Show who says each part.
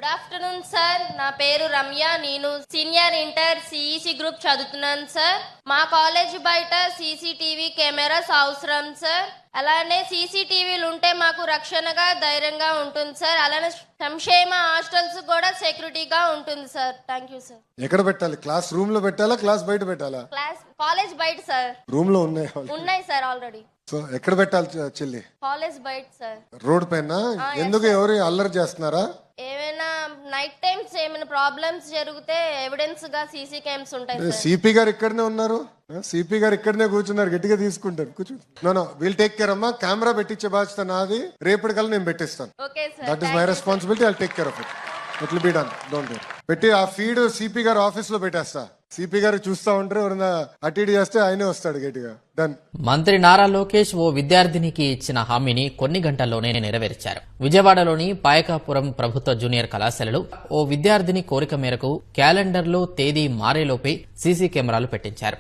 Speaker 1: Good afternoon sir. నా పేరు రమ్య. నేను సీనియర్ ఇంటర్ సిఈసి గ్రూప్ చదువుతున్నాను సార్. మా కాలేజ్ బయట సీసీటీవీ కెమెరాస్ అవసరం సార్. అలానే సీసీటీవీలు ఉంటే మాకు రక్షణగా ధైర్యంగా ఉంటుంది సార్. అలానే సంక్షేమ హాస్టల్స్ కూడా సెక్యూరిటీగా ఉంటుంది సార్. Thank you sir.
Speaker 2: ఎక్కడ పెట్టాలి? క్లాస్ రూమ్ లో పెట్టాలా, క్లాస్ బయట పెట్టాలా?
Speaker 1: కాలేజ్ బయట సార్.
Speaker 2: రూమ్ లో
Speaker 1: ఉన్నాయి సార్ ఆల్రెడీ.
Speaker 2: సో ఎక్కడ పెట్టాలి చెల్లి?
Speaker 1: కాలేజ్ బయట సార్.
Speaker 2: రోడ్ పైన? ఎందుకు, ఎవరు అల్లరి చేస్తున్నారా?
Speaker 1: ఏమైనా నైట్ టైమ్స్ ఏమైనా ప్రాబ్లమ్స్ జరిగితే ఎవిడెన్స్ గా సీసీ క్యామ్స్ ఉంటాయి.
Speaker 2: సిపి గారు ఇక్కడనే ఉన్నారు, సిపి గారు ఇక్కడనే కూర్చున్నారు, గట్టిగా తీసుకుంటారు. కూర్చో. విల్ టేక్ కేర్ అమ్మా. కెమెరా పెట్టించే బాధ్యత నాది. రేపటికల్లా నేను పెట్టిస్తాను. That is my responsibility. I take care of it. It will be done. Don't worry. పెట్టి ఆ ఫీడ్ సిపి గారు ఆఫీస్ లో పెట్టేస్తా. సిపి గారు చూస్తా ఉంటారు, ఎవరైనా అటు ఇటు చేస్తే ఆయనే వస్తాడు గట్టిగా. డన్.
Speaker 3: మంత్రి నారా లోకేష్ ఓ విద్యార్థినికి ఇచ్చిన హామీని కొన్ని గంటల్లోనే నెరవేర్చారు. విజయవాడలోని పాయకాపురం ప్రభుత్వ జూనియర్ కళాశాలలో ఓ విద్యార్థిని కోరిక మేరకు క్యాలెండర్లో తేదీ మారేలోపే సీసీ కెమెరాలు పెట్టించారు.